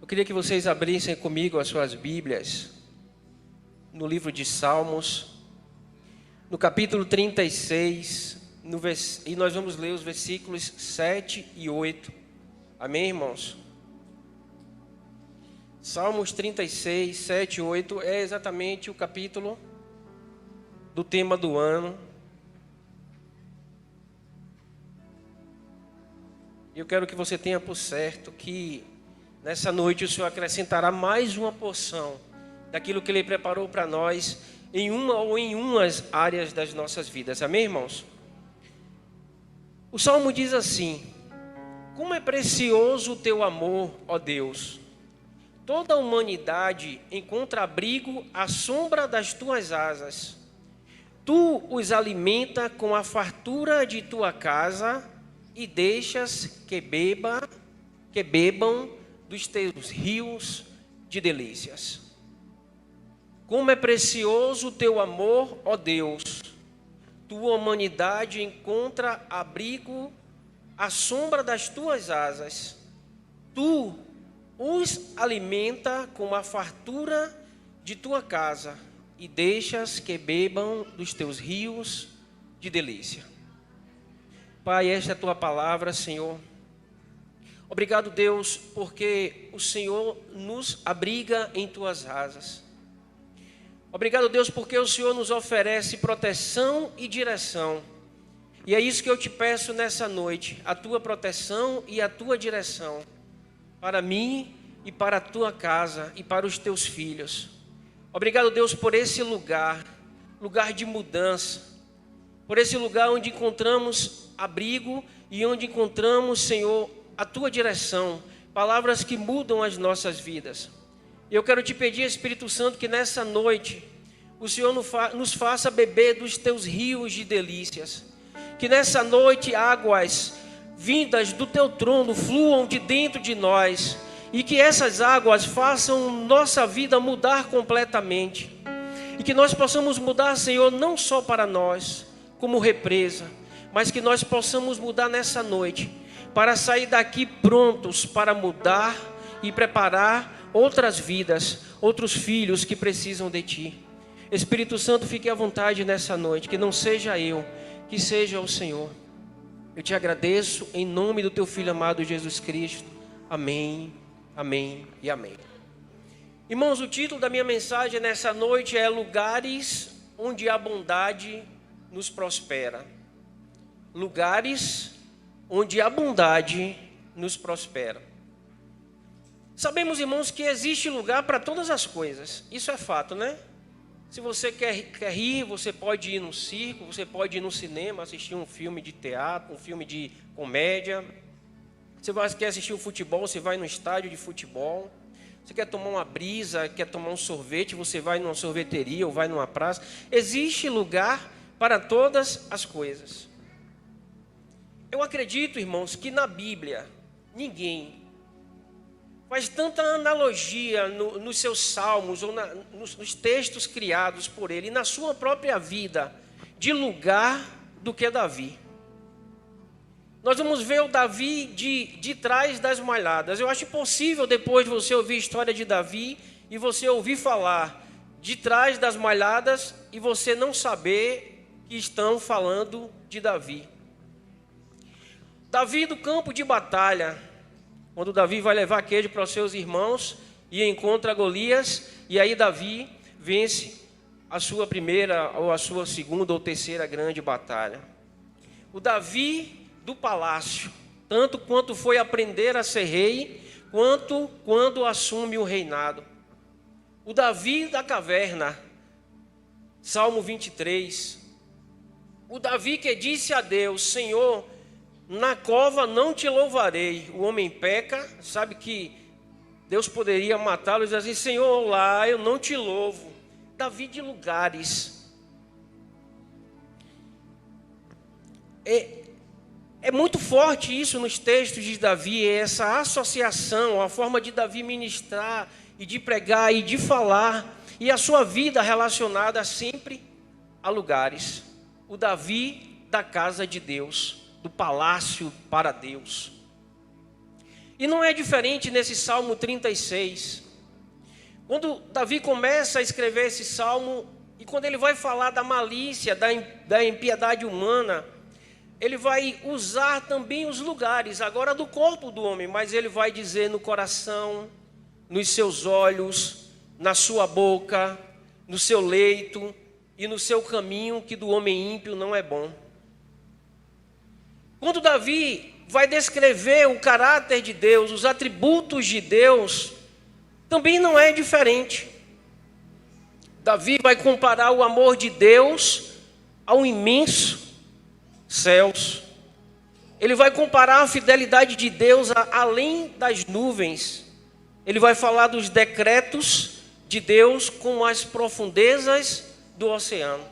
Eu queria que vocês abrissem comigo as suas Bíblias no livro de Salmos, no capítulo 36, e nós vamos ler os versículos 7 e 8. Amém, irmãos? Salmos 36, 7 e 8 é exatamente o capítulo do tema do ano. Eu quero que você tenha por certo que nessa noite o Senhor acrescentará mais uma porção daquilo que Ele preparou para nós em uma ou em umas áreas das nossas vidas. Amém, irmãos? O Salmo diz assim: como é precioso o teu amor, ó Deus! Toda a humanidade encontra abrigo à sombra das tuas asas. Tu os alimenta com a fartura de tua casa e deixas que bebam dos teus rios de delícias. Como é precioso o teu amor, ó Deus! Tua humanidade encontra abrigo à sombra das tuas asas. Tu os alimenta com a fartura de tua casa e deixas que bebam dos teus rios de delícia. Pai, esta é a tua palavra, Senhor. Obrigado, Deus, porque o Senhor nos abriga em tuas asas. Obrigado, Deus, porque o Senhor nos oferece proteção e direção. E é isso que eu te peço nessa noite, a tua proteção e a tua direção, para mim e para a tua casa e para os teus filhos. Obrigado, Deus, por esse lugar de mudança, por esse lugar onde encontramos abrigo e onde encontramos, Senhor, a tua direção, palavras que mudam as nossas vidas. Eu quero te pedir, Espírito Santo, que nessa noite o Senhor nos faça beber dos teus rios de delícias. Que nessa noite águas vindas do teu trono fluam de dentro de nós e que essas águas façam nossa vida mudar completamente. E que nós possamos mudar, Senhor, não só para nós, como represa, mas que nós possamos mudar nessa noite, para sair daqui prontos para mudar e preparar outras vidas, outros filhos que precisam de Ti. Espírito Santo, fique à vontade nessa noite, que não seja eu, que seja o Senhor. Eu te agradeço em nome do Teu Filho amado Jesus Cristo. Amém, amém e amém. Irmãos, o título da minha mensagem nessa noite é Lugares onde a bondade nos prospera. Lugares onde a bondade nos prospera. Sabemos, irmãos, que existe lugar para todas as coisas. Isso é fato, né? Se você quer rir, você pode ir no circo, você pode ir no cinema, assistir um filme de teatro, um filme de comédia. Você quer assistir o futebol, você vai no estádio de futebol. Você quer tomar uma brisa, quer tomar um sorvete, você vai numa sorveteria ou vai numa praça. Existe lugar para todas as coisas. Eu acredito, irmãos, que na Bíblia ninguém faz tanta analogia nos seus salmos ou nos textos criados por ele, na sua própria vida, de lugar do que Davi. Nós vamos ver o Davi de trás das malhadas. Eu acho impossível depois de você ouvir a história de Davi e você ouvir falar de trás das malhadas e você não saber que estão falando de Davi. Davi do campo de batalha, quando Davi vai levar queijo para os seus irmãos e encontra Golias, e aí Davi vence a sua primeira ou a sua segunda ou terceira grande batalha. O Davi do palácio, tanto quanto foi aprender a ser rei, quanto quando assume o reinado. O Davi da caverna, Salmo 23. O Davi que disse a Deus: Senhor, na cova não te louvarei. O homem peca, sabe que Deus poderia matá-lo e dizer assim: Senhor, lá eu não te louvo. Davi de lugares. É muito forte isso nos textos de Davi, essa associação, a forma de Davi ministrar e de pregar e de falar, e a sua vida relacionada sempre a lugares. O Davi da casa de Deus, do palácio para Deus. E não é diferente nesse Salmo 36. Quando Davi começa a escrever esse salmo, e quando ele vai falar da malícia, da impiedade humana, ele vai usar também os lugares, agora do corpo do homem, mas ele vai dizer no coração, nos seus olhos, na sua boca, no seu leito e no seu caminho, que do homem ímpio não é bom. Quando Davi vai descrever o caráter de Deus, os atributos de Deus, também não é diferente. Davi vai comparar o amor de Deus ao imenso céus. Ele vai comparar a fidelidade de Deus além das nuvens. Ele vai falar dos decretos de Deus com as profundezas do oceano.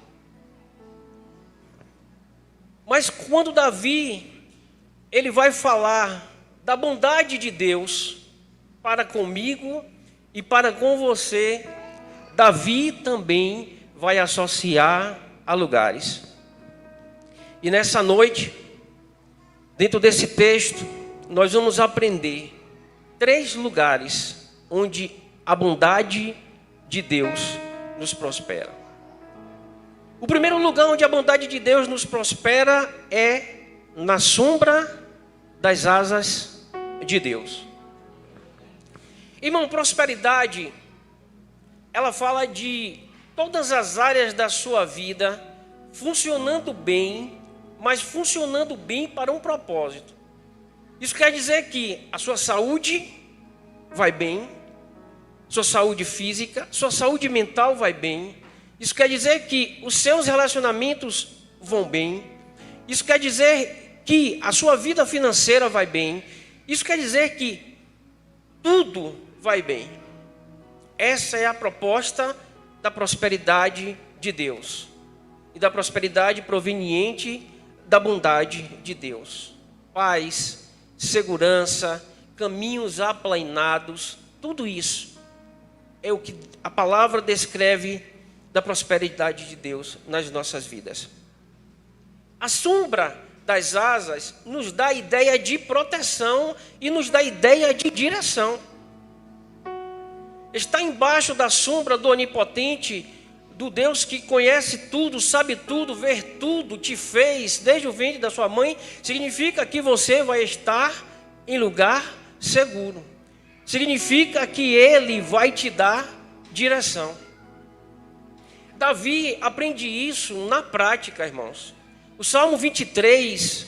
Mas quando Davi, ele vai falar da bondade de Deus para comigo e para com você, Davi também vai associar a lugares. E nessa noite, dentro desse texto, nós vamos aprender 3 lugares onde a bondade de Deus nos prospera. O primeiro lugar onde a bondade de Deus nos prospera é na sombra das asas de Deus. Irmão, prosperidade, ela fala de todas as áreas da sua vida funcionando bem, mas funcionando bem para um propósito. Isso quer dizer que a sua saúde vai bem, sua saúde física, sua saúde mental vai bem. Isso quer dizer que os seus relacionamentos vão bem. Isso quer dizer que a sua vida financeira vai bem. Isso quer dizer que tudo vai bem. Essa é a proposta da prosperidade de Deus. E da prosperidade proveniente da bondade de Deus. Paz, segurança, caminhos aplainados, tudo isso é o que a palavra descreve da prosperidade de Deus nas nossas vidas. A sombra das asas nos dá a ideia de proteção e nos dá a ideia de direção. Estar embaixo da sombra do onipotente, do Deus que conhece tudo, sabe tudo, vê tudo, te fez desde o ventre da sua mãe, significa que você vai estar em lugar seguro. Significa que Ele vai te dar direção. Davi aprende isso na prática, irmãos. O Salmo 23,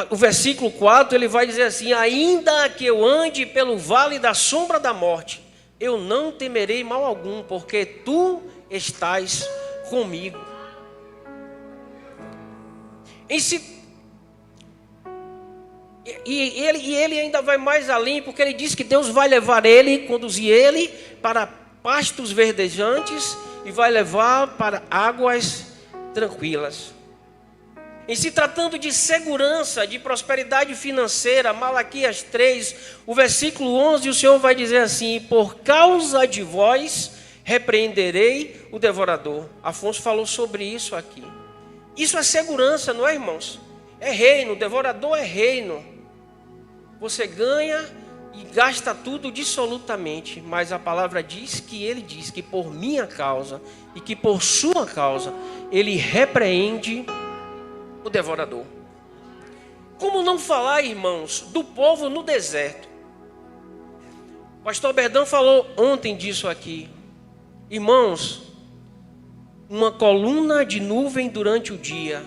o versículo 4, ele vai dizer assim: ainda que eu ande pelo vale da sombra da morte, eu não temerei mal algum, porque tu estás comigo. E ele ainda vai mais além, porque ele diz que Deus vai levar ele, conduzir ele para pastos verdejantes e vai levar para águas tranquilas. Em se tratando de segurança, de prosperidade financeira, Malaquias 3, o versículo 11, o Senhor vai dizer assim: por causa de vós repreenderei o devorador. Afonso falou sobre isso aqui. Isso é segurança, não é, irmãos? É reino, o devorador é reino. Você ganha e gasta tudo dissolutamente, mas a palavra diz que por minha causa e que por sua causa ele repreende o devorador. Como não falar, irmãos, do povo no deserto? O pastor Berdão falou ontem disso aqui. Irmãos, uma coluna de nuvem durante o dia,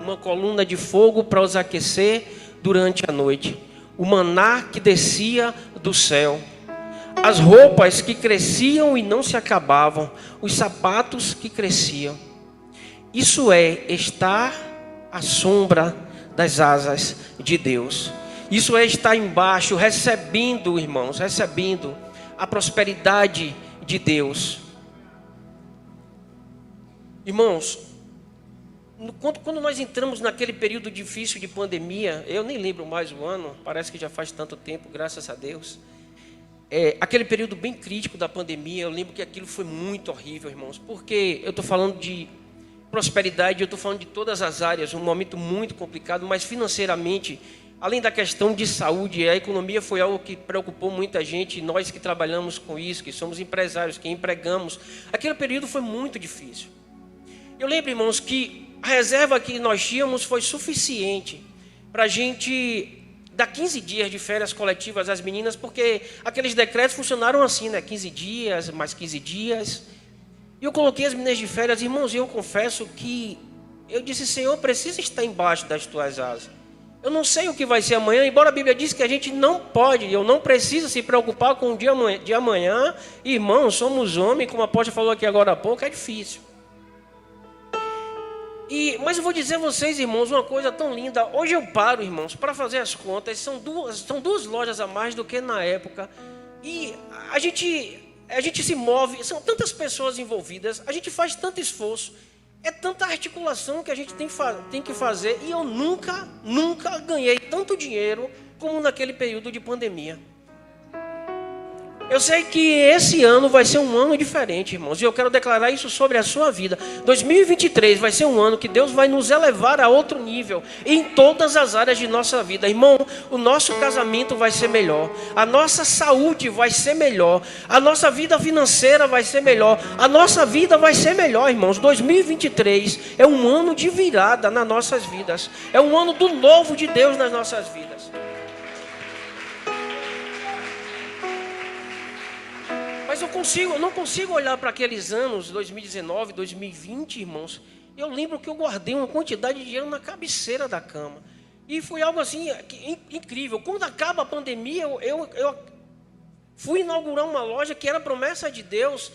uma coluna de fogo para os aquecer durante a noite, o maná que descia do céu, as roupas que cresciam e não se acabavam, os sapatos que cresciam. Isso é estar à sombra das asas de Deus. Isso é estar embaixo, recebendo, irmãos, recebendo a prosperidade de Deus. Irmãos, quando nós entramos naquele período difícil de pandemia, eu nem lembro mais o ano, parece que já faz tanto tempo, graças a Deus. Aquele período bem crítico da pandemia, eu lembro que aquilo foi muito horrível, irmãos, porque eu estou falando de prosperidade, eu estou falando de todas as áreas, um momento muito complicado, mas financeiramente além da questão de saúde, a economia foi algo que preocupou muita gente, nós que trabalhamos com isso, que somos empresários, que empregamos, aquele período foi muito difícil. Eu lembro, irmãos, que a reserva que nós tínhamos foi suficiente para a gente dar 15 dias de férias coletivas às meninas, porque aqueles decretos funcionaram assim, né? 15 dias, mais 15 dias. E eu coloquei as meninas de férias, irmãos, e eu confesso que eu disse, Senhor, preciso estar embaixo das tuas asas. Eu não sei o que vai ser amanhã, embora a Bíblia diz que a gente não pode, eu não preciso se preocupar com o dia de amanhã. Irmãos, somos homens, como a apóstolo falou aqui agora há pouco, é difícil. Mas eu vou dizer a vocês, irmãos, uma coisa tão linda. Hoje eu paro, irmãos, para fazer as contas, são duas lojas a mais do que na época. E a gente se move, são tantas pessoas envolvidas, a gente faz tanto esforço. É tanta articulação que a gente tem que fazer. E eu nunca ganhei tanto dinheiro como naquele período de pandemia. Eu sei que esse ano vai ser um ano diferente, irmãos. E eu quero declarar isso sobre a sua vida. 2023 vai ser um ano que Deus vai nos elevar a outro nível. Em todas as áreas de nossa vida. Irmão, o nosso casamento vai ser melhor. A nossa saúde vai ser melhor. A nossa vida financeira vai ser melhor. A nossa vida vai ser melhor, irmãos. 2023 é um ano de virada nas nossas vidas. É um ano do novo de Deus nas nossas vidas. Mas eu não consigo olhar para aqueles anos, 2019, 2020, irmãos. Eu lembro que eu guardei uma quantidade de dinheiro na cabeceira da cama. E foi algo assim incrível. Quando acaba a pandemia, eu fui inaugurar uma loja que era promessa de Deus.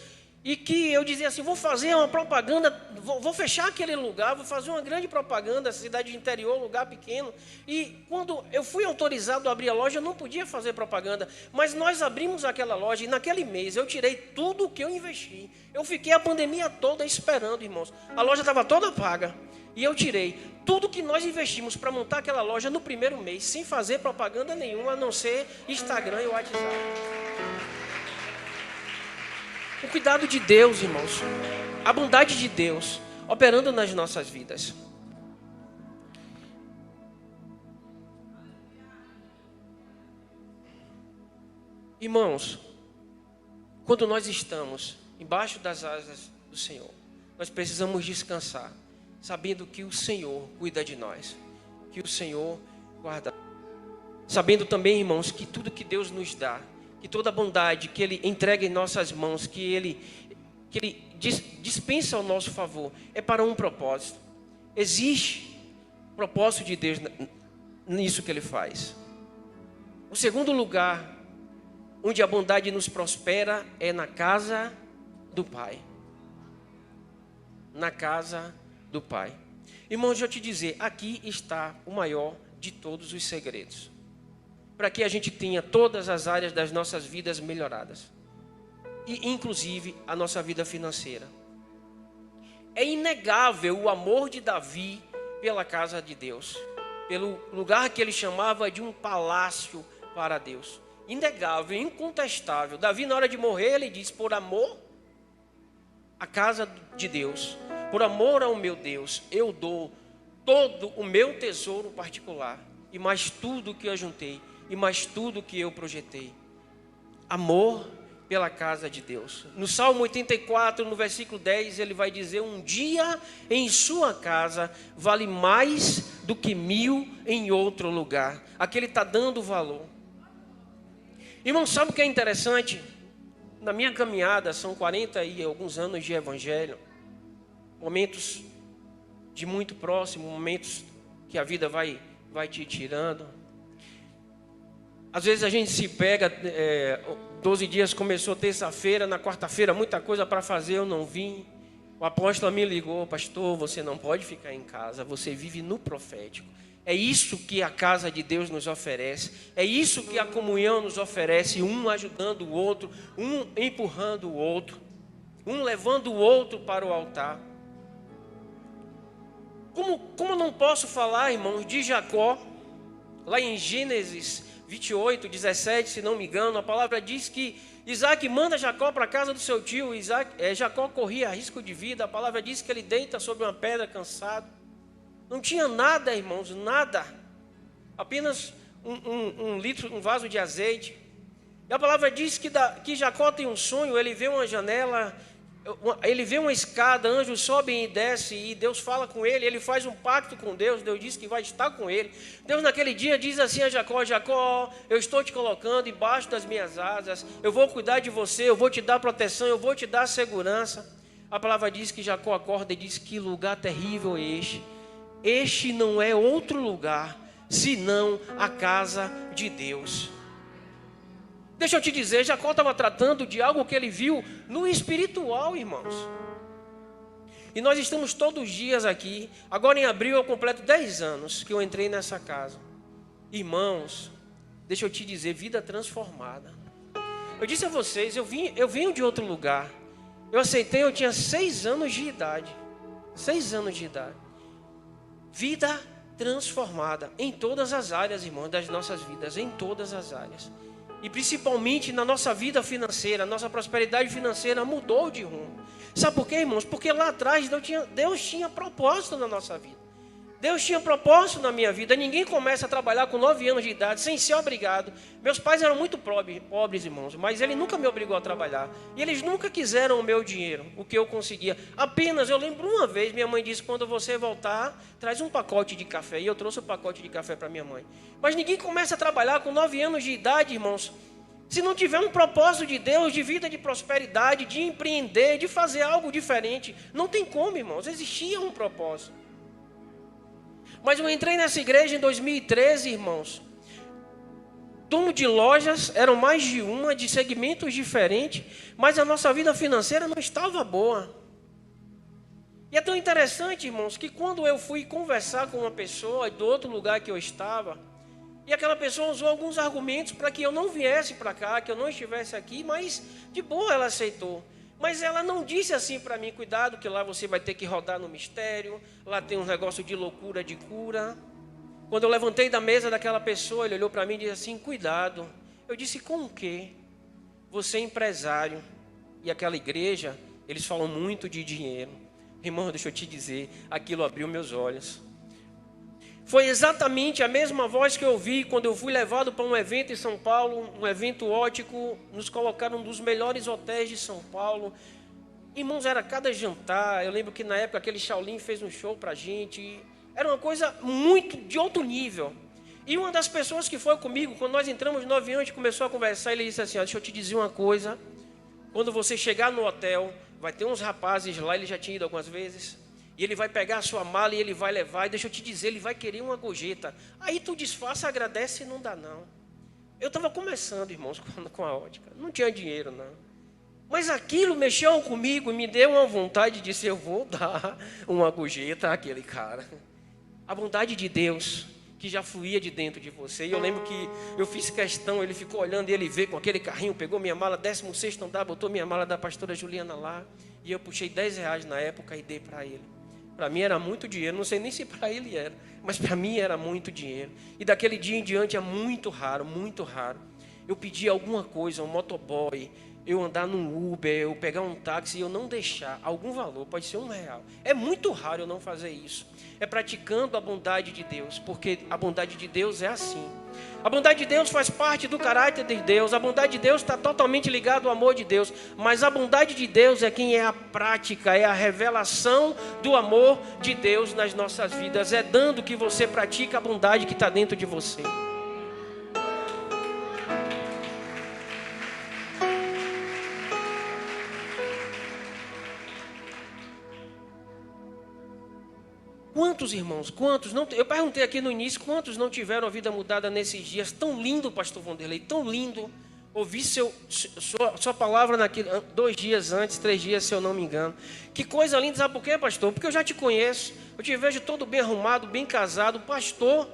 E que eu dizia assim, vou fazer uma propaganda, vou fechar aquele lugar, vou fazer uma grande propaganda, cidade de interior, lugar pequeno. E quando eu fui autorizado a abrir a loja, eu não podia fazer propaganda. Mas nós abrimos aquela loja e naquele mês eu tirei tudo o que eu investi. Eu fiquei a pandemia toda esperando, irmãos. A loja estava toda paga. E eu tirei tudo que nós investimos para montar aquela loja no primeiro mês, sem fazer propaganda nenhuma, a não ser Instagram e WhatsApp. O cuidado de Deus, irmãos, a bondade de Deus operando nas nossas vidas. Irmãos, quando nós estamos embaixo das asas do Senhor, nós precisamos descansar, sabendo que o Senhor cuida de nós, que o Senhor guarda. Sabendo também, irmãos, que tudo que Deus nos dá, que toda a bondade que Ele entrega em nossas mãos, que Ele dispensa ao nosso favor, é para um propósito. Existe propósito de Deus nisso que Ele faz. O segundo lugar onde a bondade nos prospera é na casa do Pai. Na casa do Pai. Irmãos, deixa eu te dizer, aqui está o maior de todos os segredos. Para que a gente tenha todas as áreas das nossas vidas melhoradas. E inclusive a nossa vida financeira. É inegável o amor de Davi pela casa de Deus. Pelo lugar que ele chamava de um palácio para Deus. Inegável, incontestável. Davi, na hora de morrer, ele diz, por amor à casa de Deus, por amor ao meu Deus, eu dou todo o meu tesouro particular, e mais tudo que eu juntei, e mais tudo que eu projetei. Amor pela casa de Deus. No Salmo 84, no versículo 10, ele vai dizer, um dia em sua casa vale mais do que 1000 em outro lugar. Aqui ele está dando valor. Irmão, sabe o que é interessante? Na minha caminhada, são 40 e alguns anos de evangelho, momentos de muito próximo, momentos que a vida vai te tirando. Às vezes a gente se pega, 12 dias começou terça-feira, na quarta-feira muita coisa para fazer, eu não vim. O apóstolo me ligou, pastor, você não pode ficar em casa, você vive no profético. É isso que a casa de Deus nos oferece, é isso que a comunhão nos oferece, um ajudando o outro, um empurrando o outro, um levando o outro para o altar. Como não posso falar, irmãos, de Jacó, lá em Gênesis 28, 17, se não me engano, a palavra diz que Isaac manda Jacó para a casa do seu tio. Jacó corria risco de vida. A palavra diz que ele deita sobre uma pedra cansado. Não tinha nada, irmãos, nada. apenas um litro, um vaso de azeite. E a palavra diz que Jacó tem um sonho, ele vê uma janela, ele vê uma escada, anjos sobem e descem, e Deus fala com ele, ele faz um pacto com Deus, Deus diz que vai estar com ele. Deus naquele dia diz assim a Jacó: Jacó, eu estou te colocando embaixo das minhas asas, eu vou cuidar de você, eu vou te dar proteção, eu vou te dar segurança. A palavra diz que Jacó acorda e diz: que lugar terrível é este? Este não é outro lugar, senão a casa de Deus. Deixa eu te dizer, Jacó estava tratando de algo que ele viu no espiritual, irmãos. E nós estamos todos os dias aqui. Agora em abril eu completo 10 anos que eu entrei nessa casa. Irmãos, deixa eu te dizer, vida transformada. Eu disse a vocês, eu venho de outro lugar. Eu aceitei, eu tinha 6 anos de idade. 6 anos de idade. Vida transformada em todas as áreas, irmãos, das nossas vidas, em todas as áreas. E principalmente na nossa vida financeira, nossa prosperidade financeira mudou de rumo. Sabe por quê, irmãos? Porque lá atrás Deus tinha propósito na nossa vida. Deus tinha propósito na minha vida. Ninguém começa a trabalhar com 9 anos de idade sem ser obrigado. Meus pais eram muito pobres, irmãos, mas ele nunca me obrigou a trabalhar. E eles nunca quiseram o meu dinheiro, o que eu conseguia. Apenas, eu lembro uma vez, minha mãe disse: quando você voltar, traz um pacote de café. E eu trouxe um pacote de café para minha mãe. Mas ninguém começa a trabalhar com 9 anos de idade, irmãos, se não tiver um propósito de Deus, de vida de prosperidade, de empreender, de fazer algo diferente. Não tem como, irmãos. Existia um propósito. Mas eu entrei nessa igreja em 2013, irmãos. Dono de lojas, eram mais de uma, de segmentos diferentes, mas a nossa vida financeira não estava boa. E é tão interessante, irmãos, que quando eu fui conversar com uma pessoa do outro lugar que eu estava, e aquela pessoa usou alguns argumentos para que eu não viesse para cá, que eu não estivesse aqui, mas de boa ela aceitou. Mas ela não disse assim para mim: cuidado que lá você vai ter que rodar no mistério, lá tem um negócio de loucura, de cura. Quando eu levantei da mesa daquela pessoa, ele olhou para mim e disse assim: cuidado. Eu disse: com o quê? Você é empresário, e aquela igreja, eles falam muito de dinheiro. Irmão, deixa eu te dizer, aquilo abriu meus olhos. Foi exatamente a mesma voz que eu ouvi quando eu fui levado para um evento em São Paulo, um evento ótico. Nos colocaram num dos melhores hotéis de São Paulo. Irmãos, era cada jantar. Eu lembro que na época aquele Shaolin fez um show para a gente. Era uma coisa muito de outro nível. E uma das pessoas que foi comigo, quando nós entramos 9 anos, a gente começou a conversar, ele disse assim: deixa eu te dizer uma coisa. Quando você chegar no hotel, vai ter uns rapazes lá, ele já tinha ido algumas vezes. E ele vai pegar a sua mala e ele vai levar. E deixa eu te dizer, ele vai querer uma gorjeta. Aí tu disfarça, agradece e não dá não. Eu estava começando, irmãos, com a ótica. Não tinha dinheiro, não. Mas aquilo mexeu comigo e me deu uma vontade de dizer: eu vou dar uma gorjeta àquele cara. A bondade de Deus que já fluía de dentro de você. E eu lembro que eu fiz questão, ele ficou olhando e ele veio com aquele carrinho, pegou minha mala, 16º andar, botou minha mala da pastora Juliana lá. E eu puxei R$10 na época e dei para ele. Para mim era muito dinheiro, não sei nem se para ele era, mas para mim era muito dinheiro. E daquele dia em diante é muito raro, eu pedir alguma coisa, um motoboy, eu andar num Uber, eu pegar um táxi e eu não deixar algum valor, pode ser R$1. É muito raro eu não fazer isso. É praticando a bondade de Deus, porque a bondade de Deus é assim. A bondade de Deus faz parte do caráter de Deus. A bondade de Deus está totalmente ligada ao amor de Deus. Mas a bondade de Deus é quem é a prática, é a revelação do amor de Deus nas nossas vidas. É dando que você pratica a bondade que está dentro de você. Quantos irmãos, quantos não? Eu perguntei aqui no início, quantos não tiveram a vida mudada nesses dias? Tão lindo, pastor Vanderlei, tão lindo. Ouvi sua palavra 2 dias antes, 3 dias, se eu não me engano. Que coisa linda, sabe por quê, pastor? Porque eu já te conheço, eu te vejo todo bem arrumado, bem casado, pastor.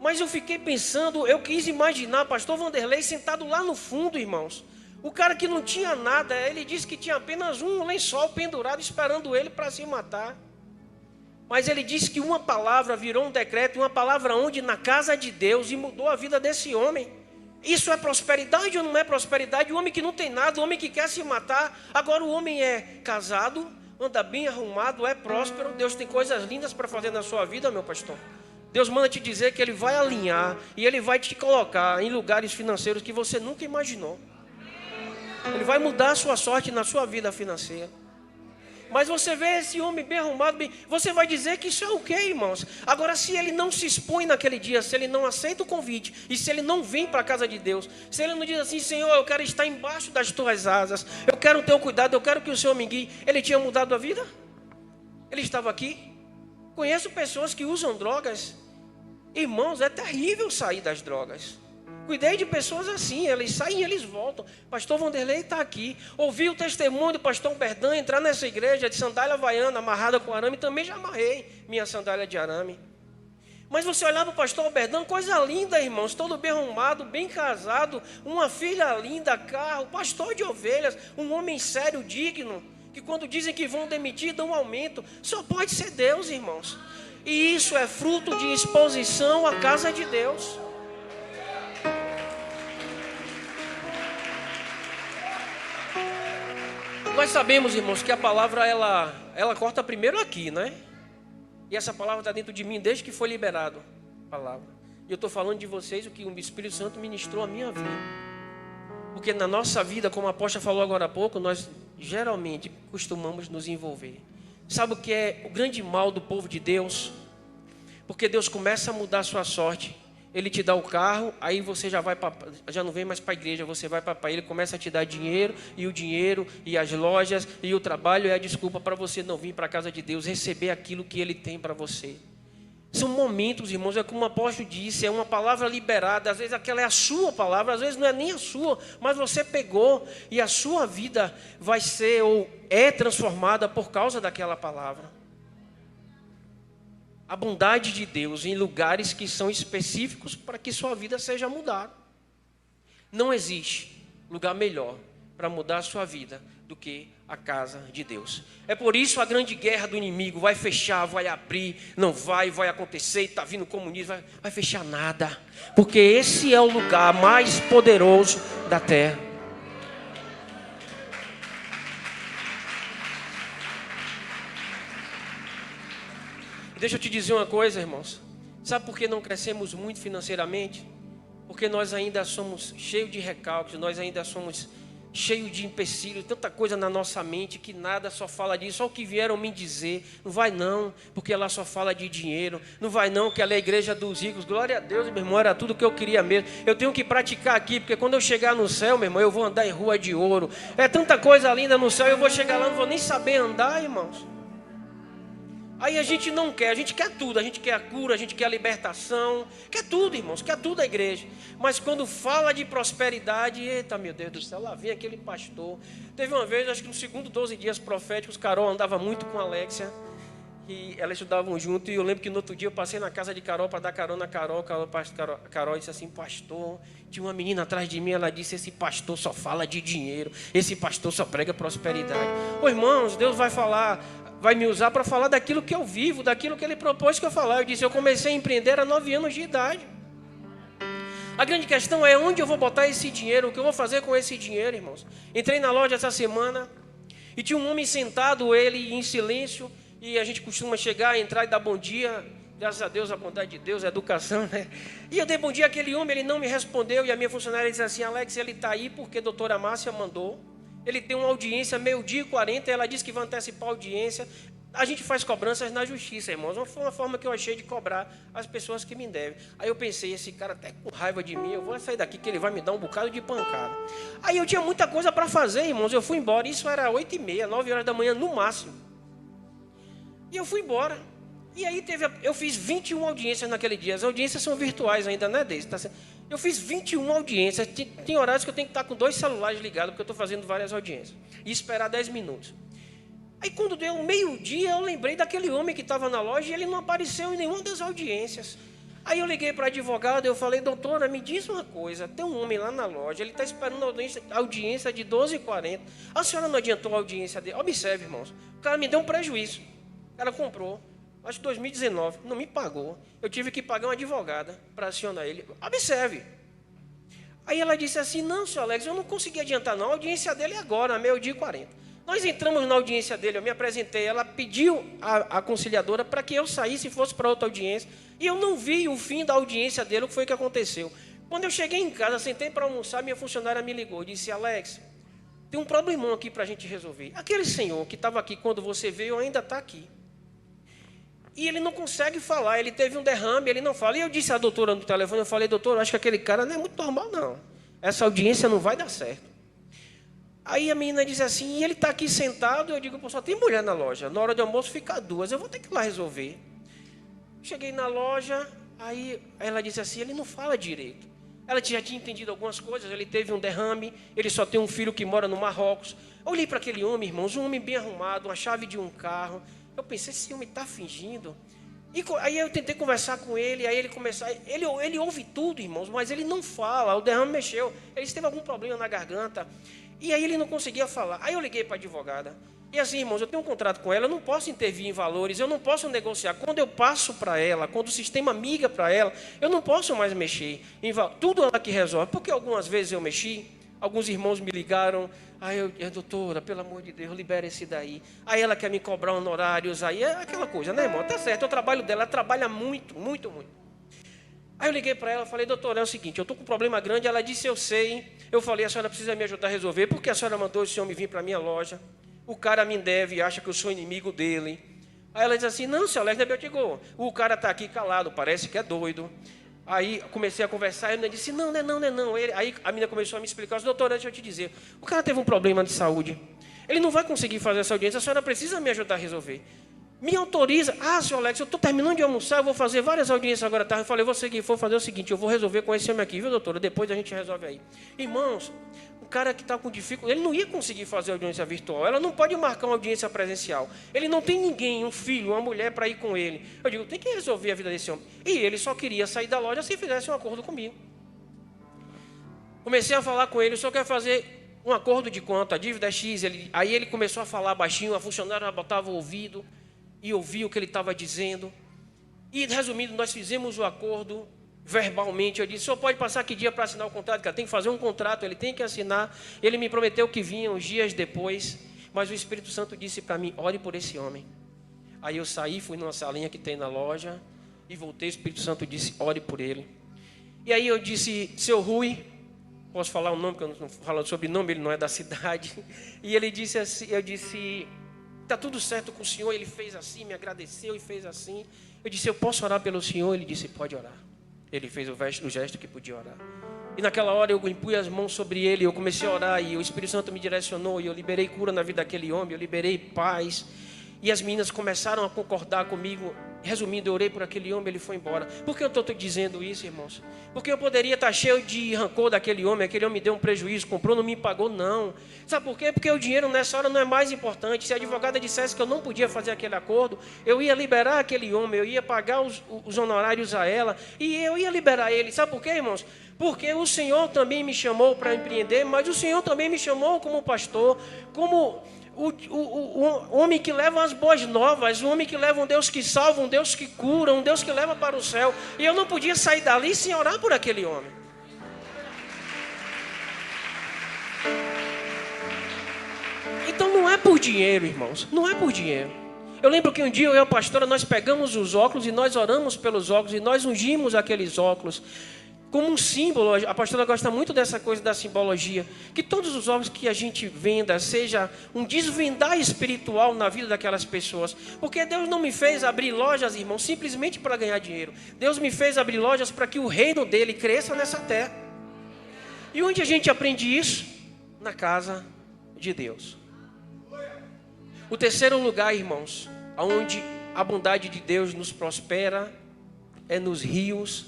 Mas eu fiquei pensando, eu quis imaginar pastor Vanderlei sentado lá no fundo, irmãos. O cara que não tinha nada, ele disse que tinha apenas um lençol pendurado esperando ele para se matar. Mas ele disse que uma palavra virou um decreto, uma palavra onde na casa de Deus, e mudou a vida desse homem. Isso é prosperidade ou não é prosperidade? O homem que não tem nada, o homem que quer se matar. Agora o homem é casado, anda bem arrumado, é próspero. Deus tem coisas lindas para fazer na sua vida, meu pastor. Deus manda te dizer que Ele vai alinhar e Ele vai te colocar em lugares financeiros que você nunca imaginou. Ele vai mudar a sua sorte na sua vida financeira. Mas você vê esse homem bem arrumado, você vai dizer que isso é o quê, irmãos? Agora, se ele não se expõe naquele dia, se ele não aceita o convite, e se ele não vem para a casa de Deus, se ele não diz assim, Senhor, eu quero estar embaixo das tuas asas, eu quero o teu cuidado, eu quero que o Senhor me guie, ele tinha mudado a vida? Ele estava aqui? Conheço pessoas que usam drogas. Irmãos, é terrível sair das drogas. Cuidei de pessoas assim, eles saem e eles voltam. Pastor Vanderlei está aqui. Ouvi o testemunho do pastor Berdan entrar nessa igreja de sandália havaiana, amarrada com arame. Também já amarrei minha sandália de arame. Mas você olhar para o pastor Berdan, coisa linda, irmãos. Todo bem arrumado, bem casado. Uma filha linda, carro. Pastor de ovelhas. Um homem sério, digno. Que quando dizem que vão demitir, dão um aumento. Só pode ser Deus, irmãos. E isso é fruto de exposição à casa de Deus. Nós sabemos, irmãos, que a palavra, ela corta primeiro aqui, né? E essa palavra está dentro de mim desde que foi liberado a palavra. E eu estou falando de vocês o que o Espírito Santo ministrou à minha vida. Porque na nossa vida, como a apóstola falou agora há pouco, nós geralmente costumamos nos envolver. Sabe o que é o grande mal do povo de Deus? Porque Deus começa a mudar a sua sorte. Ele te dá o carro, aí você já não vem mais para a igreja, você vai para ele, começa a te dar dinheiro, e o dinheiro, e as lojas, e o trabalho é a desculpa para você não vir para a casa de Deus, receber aquilo que Ele tem para você. São momentos, irmãos, é como o apóstolo disse, é uma palavra liberada, às vezes aquela é a sua palavra, às vezes não é nem a sua, mas você pegou, e a sua vida vai ser ou é transformada por causa daquela palavra. A bondade de Deus em lugares que são específicos para que sua vida seja mudada. Não existe lugar melhor para mudar a sua vida do que a casa de Deus. É por isso a grande guerra do inimigo, vai fechar, vai abrir, não vai acontecer, está vindo o comunismo, vai fechar nada. Porque esse é o lugar mais poderoso da terra. Deixa eu te dizer uma coisa, irmãos. Sabe por que não crescemos muito financeiramente? Porque nós ainda somos cheios de recalques, nós ainda somos cheios de empecilhos, tanta coisa na nossa mente que nada só fala disso. Só o que vieram me dizer, não vai não, porque ela só fala de dinheiro. Não vai não, que ela é a igreja dos ricos. Glória a Deus, meu irmão, era tudo que eu queria mesmo. Eu tenho que praticar aqui, porque quando eu chegar no céu, meu irmão, eu vou andar em rua de ouro. É tanta coisa linda no céu, eu vou chegar lá, não vou nem saber andar, irmãos. Aí a gente não quer, a gente quer tudo, a gente quer a cura, a gente quer a libertação, quer tudo, irmãos, quer tudo a igreja. Mas quando fala de prosperidade, eita, meu Deus do céu, lá vem aquele pastor. Teve uma vez, acho que no segundo 12 dias proféticos, Carol andava muito com a Alexia, e elas estudavam junto, e eu lembro que no outro dia eu passei na casa de Carol para dar carona a Carol. Carol disse assim, pastor, tinha uma menina atrás de mim, ela disse, esse pastor só fala de dinheiro, esse pastor só prega prosperidade. Ô irmãos, Deus vai me usar para falar daquilo que eu vivo, daquilo que Ele propôs que eu falar. Eu disse, eu comecei a empreender há 9 anos de idade. A grande questão é onde eu vou botar esse dinheiro, o que eu vou fazer com esse dinheiro, irmãos. Entrei na loja essa semana e tinha um homem sentado, ele em silêncio, e a gente costuma chegar, entrar e dar bom dia. Graças a Deus, a bondade de Deus, a educação, né? E eu dei bom dia àquele homem, ele não me respondeu, e a minha funcionária disse assim, Alex, ele está aí porque a doutora Márcia mandou. Ele tem uma audiência, 12h40, ela disse que vai antecipar a audiência. A gente faz cobranças na justiça, irmãos. Foi uma forma que eu achei de cobrar as pessoas que me devem. Aí eu pensei, esse cara até com raiva de mim, eu vou sair daqui que ele vai me dar um bocado de pancada. Aí eu tinha muita coisa para fazer, irmãos. Eu fui embora, isso era 8h30, 9 horas da manhã no máximo. E eu fui embora. E aí eu fiz 21 audiências naquele dia. As audiências são virtuais ainda, não é desse, tá certo? Eu fiz 21 audiências, tem horários que eu tenho que estar com 2 celulares ligados, porque eu estou fazendo várias audiências, e esperar 10 minutos. Aí quando deu meio-dia, eu lembrei daquele homem que estava na loja, e ele não apareceu em nenhuma das audiências. Aí eu liguei para a advogada, eu falei, doutora, me diz uma coisa, tem um homem lá na loja, ele está esperando a audiência de 12h40, a senhora não adiantou a audiência dele? Observe, irmãos, o cara me deu um prejuízo, ela comprou, acho que 2019, não me pagou. Eu tive que pagar uma advogada para acionar ele. Observe. Aí ela disse assim, não, senhor Alex, eu não consegui adiantar não, a audiência dele é agora, 12h40. Nós entramos na audiência dele, eu me apresentei, ela pediu a conciliadora para que eu saísse e fosse para outra audiência, e eu não vi o fim da audiência dele, o que foi que aconteceu. Quando eu cheguei em casa, sentei para almoçar, minha funcionária me ligou e disse: Alex, tem um problemão aqui para a gente resolver. Aquele senhor que estava aqui quando você veio ainda está aqui. E ele não consegue falar, ele teve um derrame, ele não fala. E eu disse à doutora no telefone, eu falei: doutor, eu acho que aquele cara não é muito normal, não. Essa audiência não vai dar certo. Aí a menina disse assim: e ele está aqui sentado. Eu digo: pô, só tem mulher na loja. Na hora do almoço fica duas, eu vou ter que ir lá resolver. Cheguei na loja, aí ela disse assim: ele não fala direito. Ela já tinha entendido algumas coisas, ele teve um derrame, ele só tem um filho que mora no Marrocos. Eu olhei para aquele homem, irmãos, um homem bem arrumado, uma chave de um carro. Eu pensei: esse homem está fingindo. E aí eu tentei conversar com ele, aí ele começou, ele ouve tudo, irmãos, mas ele não fala, o derrame mexeu, ele teve algum problema na garganta, e aí ele não conseguia falar. Aí eu liguei para a advogada, e assim, irmãos, eu tenho um contrato com ela, eu não posso intervir em valores, eu não posso negociar. Quando eu passo para ela, quando o sistema migra para ela, eu não posso mais mexer. Tudo ela que resolve, porque algumas vezes eu mexi, alguns irmãos me ligaram: doutora, pelo amor de Deus, libera esse daí. Aí ela quer me cobrar honorários, aí é aquela coisa, né, irmão? Tá certo, o trabalho dela, ela trabalha muito, muito, muito. Aí eu liguei para ela, falei: doutora, é o seguinte, eu estou com um problema grande. Ela disse: eu sei. Eu falei: a senhora precisa me ajudar a resolver, porque a senhora mandou esse homem vir para a minha loja. O cara me deve, acha que eu sou inimigo dele. Aí ela disse assim: não, seu Alex, eu digo, o cara está aqui calado, parece que é doido. Aí comecei a conversar, e ele disse: não. Aí a menina começou a me explicar: doutora, deixa eu te dizer, o cara teve um problema de saúde, ele não vai conseguir fazer essa audiência, a senhora precisa me ajudar a resolver. Me autoriza. Ah, senhor Alex, eu estou terminando de almoçar, eu vou fazer várias audiências agora à tarde. Eu falei: vou fazer o seguinte, eu vou resolver com esse homem aqui, viu, doutora? Depois a gente resolve aí. Irmãos, o cara que está com dificuldade, ele não ia conseguir fazer audiência virtual, ela não pode marcar uma audiência presencial. Ele não tem ninguém, um filho, uma mulher para ir com ele. Eu digo: tem que resolver a vida desse homem. E ele só queria sair da loja se fizesse um acordo comigo. Comecei a falar com ele: o senhor quer fazer um acordo de quanto? A dívida é X. Aí ele começou a falar baixinho, a funcionária botava o ouvido e ouvia o que ele estava dizendo. E, resumindo, nós fizemos o acordo verbalmente. Eu disse: o senhor pode passar que dia para assinar o contrato? Cara, tem que fazer um contrato, ele tem que assinar. Ele me prometeu que vinha uns dias depois, mas o Espírito Santo disse para mim: ore por esse homem. Aí eu saí, fui numa salinha que tem na loja e voltei. O Espírito Santo disse: ore por ele. E aí eu disse: seu Rui, posso falar o nome, porque eu não falo sobre nome, ele não é da cidade. E ele disse assim, eu disse: está tudo certo com o senhor? Ele fez assim, me agradeceu e fez assim. Eu disse: eu posso orar pelo senhor? Ele disse: pode orar. Ele fez o gesto que podia orar. E naquela hora eu impus as mãos sobre ele, eu comecei a orar e o Espírito Santo me direcionou e eu liberei cura na vida daquele homem, eu liberei paz. E as meninas começaram a concordar comigo. Resumindo, eu orei por aquele homem, ele foi embora. Por que eu estou dizendo isso, irmãos? Porque eu poderia estar cheio de rancor daquele homem. Aquele homem me deu um prejuízo, comprou, não me pagou, não. Sabe por quê? Porque o dinheiro nessa hora não é mais importante. Se a advogada dissesse que eu não podia fazer aquele acordo, eu ia liberar aquele homem, eu ia pagar os honorários a ela e eu ia liberar ele. Sabe por quê, irmãos? Porque o Senhor também me chamou para empreender, mas o Senhor também me chamou como pastor, como o homem que leva as boas novas, o homem que leva um Deus que salva, um Deus que cura, um Deus que leva para o céu. E eu não podia sair dali sem orar por aquele homem. Então não é por dinheiro, irmãos, não é por dinheiro. Eu lembro que um dia eu e a pastora, nós pegamos os óculos e nós oramos pelos óculos e nós ungimos aqueles óculos como um símbolo. A pastora gosta muito dessa coisa da simbologia, que todos os óculos que a gente venda seja um desvendar espiritual na vida daquelas pessoas, porque Deus não me fez abrir lojas, irmão, simplesmente para ganhar dinheiro. Deus me fez abrir lojas para que o reino dele cresça nessa terra. E onde a gente aprende isso? Na casa de Deus. O terceiro lugar, irmãos, onde a bondade de Deus nos prospera é nos rios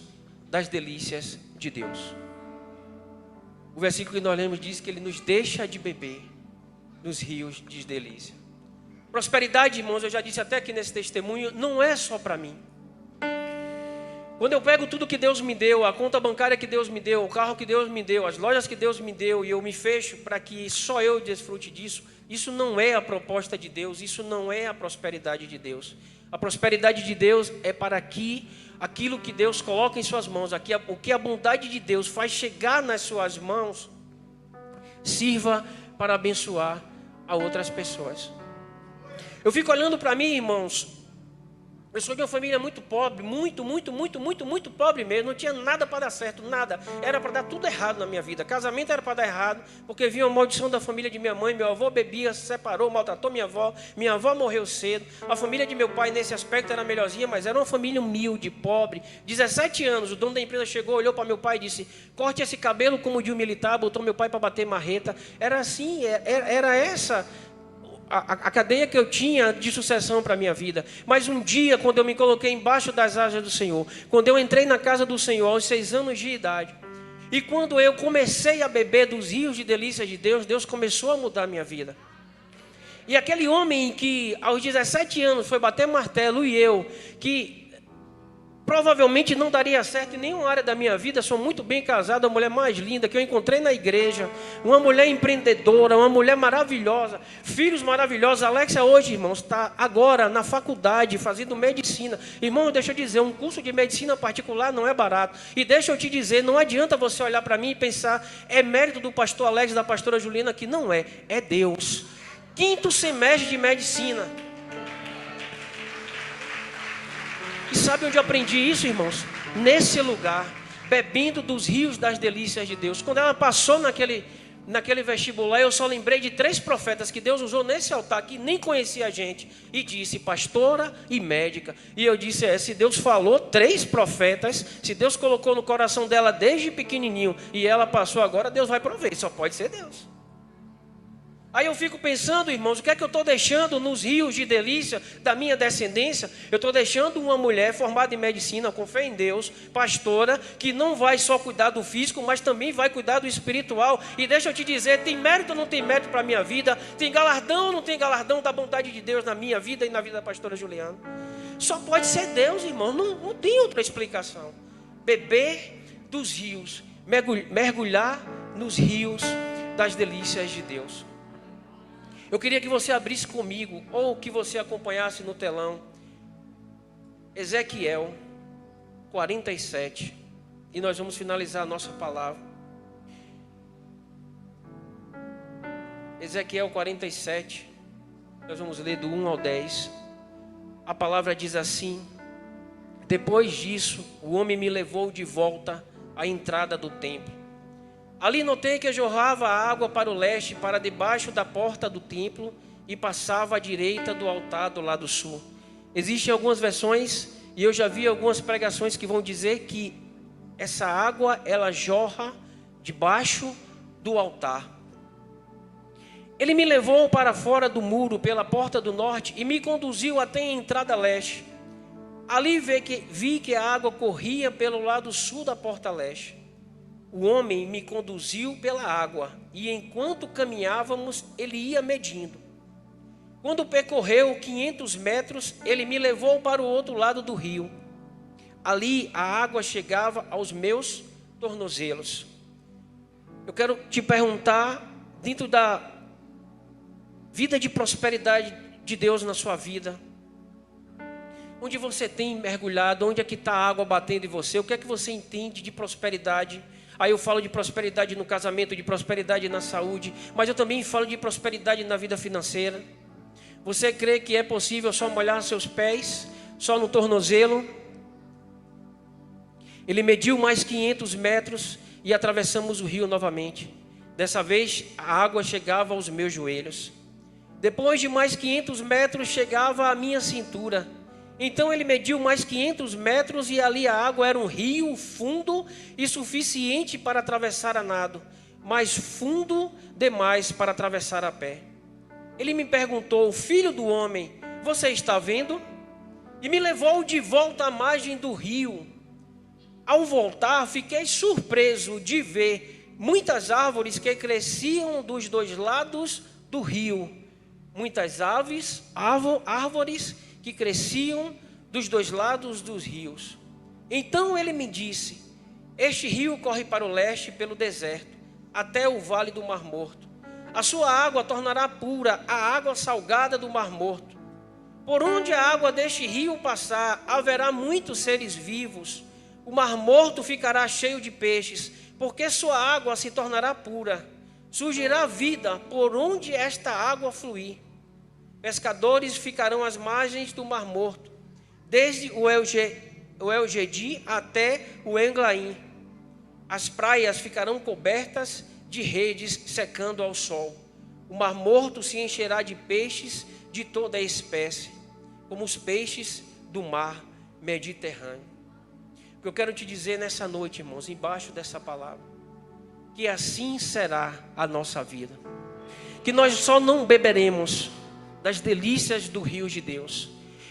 das delícias de Deus. O versículo que nós lemos diz que Ele nos deixa de beber nos rios de delícia. Prosperidade, irmãos, eu já disse até aqui nesse testemunho, não é só para mim. Quando eu pego tudo que Deus me deu, a conta bancária que Deus me deu, o carro que Deus me deu, as lojas que Deus me deu, e eu me fecho para que só eu desfrute disso, isso não é a proposta de Deus, isso não é a prosperidade de Deus. A prosperidade de Deus é para que aquilo que Deus coloca em suas mãos, o que a bondade de Deus faz chegar nas suas mãos, sirva para abençoar a outras pessoas. Eu fico olhando para mim, irmãos. Eu sou de uma família muito pobre, muito pobre mesmo. Não tinha nada para dar certo, nada. Era para dar tudo errado na minha vida. Casamento era para dar errado, porque vinha uma maldição da família de minha mãe. Meu avô bebia, se separou, maltratou minha avó. Minha avó morreu cedo. A família de meu pai, nesse aspecto, era melhorzinha, mas era uma família humilde, pobre. 17 anos, o dono da empresa chegou, olhou para meu pai e disse: corte esse cabelo como de um militar. Botou meu pai para bater marreta. Era assim, era essa a cadeia que eu tinha de sucessão para a minha vida. Mas um dia, quando eu me coloquei embaixo das asas do Senhor, quando eu entrei na casa do Senhor aos 6 anos de idade, e quando eu comecei a beber dos rios de delícias de Deus, Deus começou a mudar a minha vida. E aquele homem que aos 17 anos foi bater martelo, e eu, que provavelmente não daria certo em nenhuma área da minha vida, sou muito bem casado, a mulher mais linda que eu encontrei na igreja, uma mulher empreendedora, uma mulher maravilhosa, filhos maravilhosos. Alexia hoje, irmãos, está agora na faculdade fazendo medicina. Irmão, deixa eu dizer, um curso de medicina particular não é barato. E deixa eu te dizer, não adianta você olhar para mim e pensar, é mérito do pastor Alex, da pastora Juliana, que não é, é Deus. 5º semestre de medicina. E sabe onde eu aprendi isso, irmãos? Nesse lugar, bebendo dos rios das delícias de Deus. Quando ela passou naquele vestibular, eu só lembrei de 3 profetas que Deus usou nesse altar, que nem conhecia a gente, e disse: pastora e médica. E eu disse: se Deus falou 3 profetas, se Deus colocou no coração dela desde pequenininho, e ela passou agora, Deus vai prover, só pode ser Deus. Aí eu fico pensando, irmãos, o que é que eu estou deixando nos rios de delícia da minha descendência? Eu estou deixando uma mulher formada em medicina, com fé em Deus, pastora, que não vai só cuidar do físico, mas também vai cuidar do espiritual. E deixa eu te dizer, tem mérito ou não tem mérito para a minha vida? Tem galardão ou não tem galardão da bondade de Deus na minha vida e na vida da pastora Juliana? Só pode ser Deus, irmão, não tem outra explicação. Beber dos rios, mergulhar nos rios das delícias de Deus. Eu queria que você abrisse comigo, ou que você acompanhasse no telão, Ezequiel 47, e nós vamos finalizar a nossa palavra. Ezequiel 47, nós vamos ler do 1 ao 10. A palavra diz assim: depois disso, o homem me levou de volta à entrada do templo. Ali notei que jorrava água para o leste, para debaixo da porta do templo, e passava à direita do altar do lado sul. Existem algumas versões, e eu já vi algumas pregações que vão dizer que essa água, ela jorra debaixo do altar. Ele me levou para fora do muro, pela porta do norte, e me conduziu até a entrada leste. Ali vi que a água corria pelo lado sul da porta leste. O homem me conduziu pela água, e enquanto caminhávamos, ele ia medindo. Quando percorreu 500 metros, ele me levou para o outro lado do rio. Ali a água chegava aos meus tornozelos. Eu quero te perguntar, dentro da vida de prosperidade de Deus na sua vida, onde você tem mergulhado, onde é que está a água batendo em você, o que é que você entende de prosperidade? Aí eu falo de prosperidade no casamento, de prosperidade na saúde, mas eu também falo de prosperidade na vida financeira. Você crê que é possível só molhar seus pés, só no tornozelo? Ele mediu mais 500 metros e atravessamos o rio novamente. Dessa vez a água chegava aos meus joelhos. Depois de mais 500 metros chegava à minha cintura. Então ele mediu mais 500 metros e ali a água era um rio fundo e suficiente para atravessar a nado, mas fundo demais para atravessar a pé. Ele me perguntou: filho do homem, você está vendo? E me levou de volta à margem do rio. Ao voltar, fiquei surpreso de ver muitas árvores que cresciam dos 2 lados do rio. Muitas árvores que cresciam dos 2 lados dos rios. Então ele me disse: este rio corre para o leste pelo deserto, até o vale do Mar Morto. A sua água tornará pura a água salgada do Mar Morto. Por onde a água deste rio passar, haverá muitos seres vivos. O Mar Morto ficará cheio de peixes, porque sua água se tornará pura. surgirá vida por onde esta água fluir. Pescadores ficarão às margens do Mar Morto, desde o El-Gedi até o Englaim. As praias ficarão cobertas de redes secando ao sol. O Mar Morto se encherá de peixes de toda a espécie, como os peixes do mar Mediterrâneo. O que eu quero te dizer nessa noite, irmãos, embaixo dessa palavra, que assim será a nossa vida. Que nós só não beberemos das delícias do rio de Deus,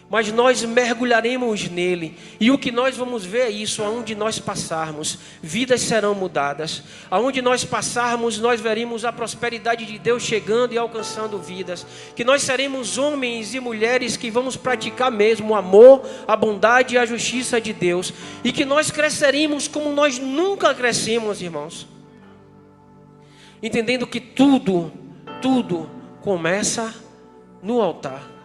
mas nós mergulharemos nele, e o que nós vamos ver é isso: aonde nós passarmos, vidas serão mudadas. Aonde nós passarmos, nós veremos a prosperidade de Deus chegando e alcançando vidas. Que nós seremos homens e mulheres que vamos praticar mesmo o amor, a bondade e a justiça de Deus, e que nós cresceremos como nós nunca crescemos, irmãos, entendendo que tudo começa no altar.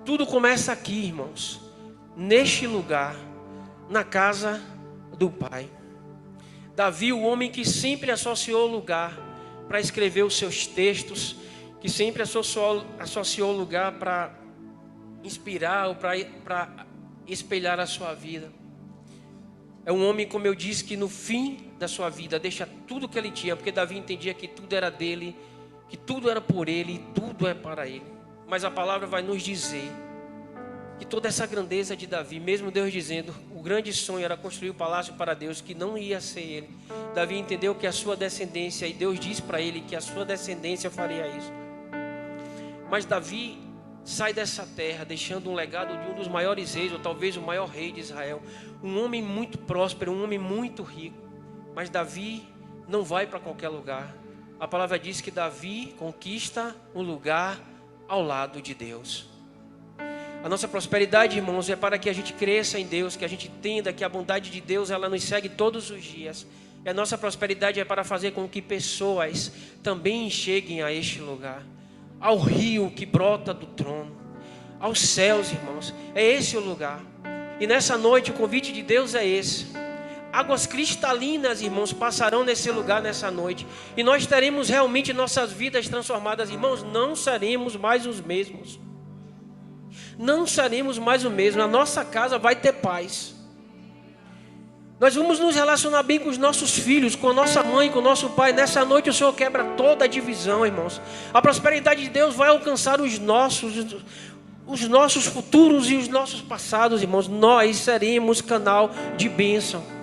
Tudo começa aqui, irmãos, neste lugar, na casa do Pai. Davi, o homem que sempre associou lugar para escrever os seus textos, que sempre associou lugar para inspirar ou para espelhar a sua vida. É um homem, como eu disse, que no fim da sua vida deixa tudo que ele tinha, porque Davi entendia que tudo era dele, que tudo era por ele e tudo é para ele. Mas a palavra vai nos dizer que toda essa grandeza de Davi, mesmo Deus dizendo, o grande sonho era construir o palácio para Deus, que não ia ser ele. Davi entendeu que a sua descendência, e Deus disse para ele que a sua descendência faria isso. Mas Davi sai dessa terra, deixando um legado de um dos maiores reis, ou talvez o maior rei de Israel. Um homem muito próspero, um homem muito rico. Mas Davi não vai para qualquer lugar. A palavra diz que Davi conquista um lugar ao lado de Deus. A nossa prosperidade, irmãos, é para que a gente cresça em Deus, que a gente entenda que a bondade de Deus, ela nos segue todos os dias. E a nossa prosperidade é para fazer com que pessoas também cheguem a este lugar, ao rio que brota do trono, aos céus, irmãos. É esse o lugar. E nessa noite o convite de Deus é esse. Águas cristalinas, irmãos, passarão nesse lugar nessa noite. E nós teremos realmente nossas vidas transformadas, irmãos. Não seremos mais os mesmos. Não seremos mais o mesmo. A nossa casa vai ter paz. Nós vamos nos relacionar bem com os nossos filhos, com a nossa mãe, com o nosso pai. Nessa noite o Senhor quebra toda a divisão, irmãos. A prosperidade de Deus vai alcançar os nossos futuros e os nossos passados, irmãos. Nós seremos canal de bênção.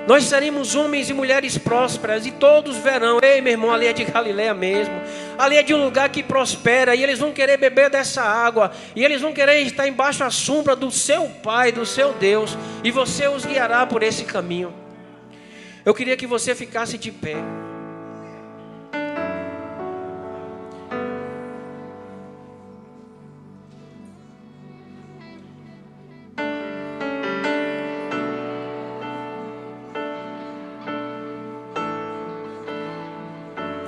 Nós seremos homens e mulheres prósperas, e todos verão: ei, meu irmão, ali é de Galileia mesmo, ali é de um lugar que prospera, e eles vão querer beber dessa água, e eles vão querer estar embaixo da sombra do seu Pai, do seu Deus, e você os guiará por esse caminho. Eu queria que você ficasse de pé.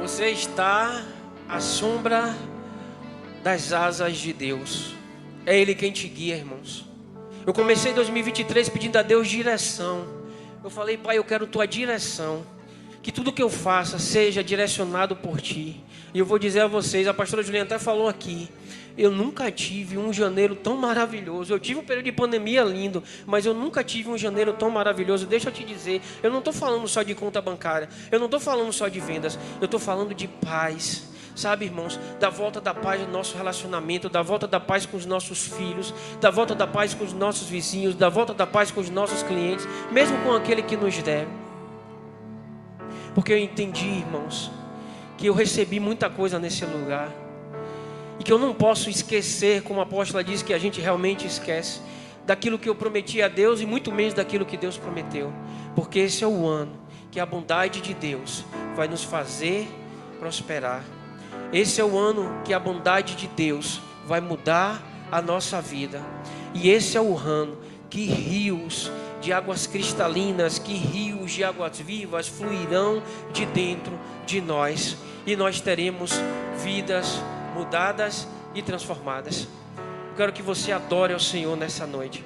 Você está à sombra das asas de Deus. É Ele quem te guia, irmãos. Eu comecei 2023 pedindo a Deus direção. Eu falei: Pai, eu quero Tua direção. Que tudo que eu faça seja direcionado por Ti. E eu vou dizer a vocês, a pastora Juliana até falou aqui, eu nunca tive um janeiro tão maravilhoso. Eu tive um período de pandemia lindo, mas eu nunca tive um janeiro tão maravilhoso. Deixa eu te dizer, eu não estou falando só de conta bancária, eu não estou falando só de vendas, eu estou falando de paz. Sabe, irmãos, da volta da paz no nosso relacionamento, da volta da paz com os nossos filhos, da volta da paz com os nossos vizinhos, da volta da paz com os nossos clientes, mesmo com aquele que nos deve. Porque eu entendi, irmãos, que eu recebi muita coisa nesse lugar, e que eu não posso esquecer, como a apóstola diz que a gente realmente esquece, daquilo que eu prometi a Deus, e muito menos daquilo que Deus prometeu. Porque esse é o ano que a bondade de Deus vai nos fazer prosperar. Esse é o ano que a bondade de Deus vai mudar a nossa vida. E esse é o ano que rios de águas cristalinas, que rios de águas vivas fluirão de dentro de nós. E nós teremos vidas mudadas e transformadas. Eu quero que você adore ao Senhor nessa noite.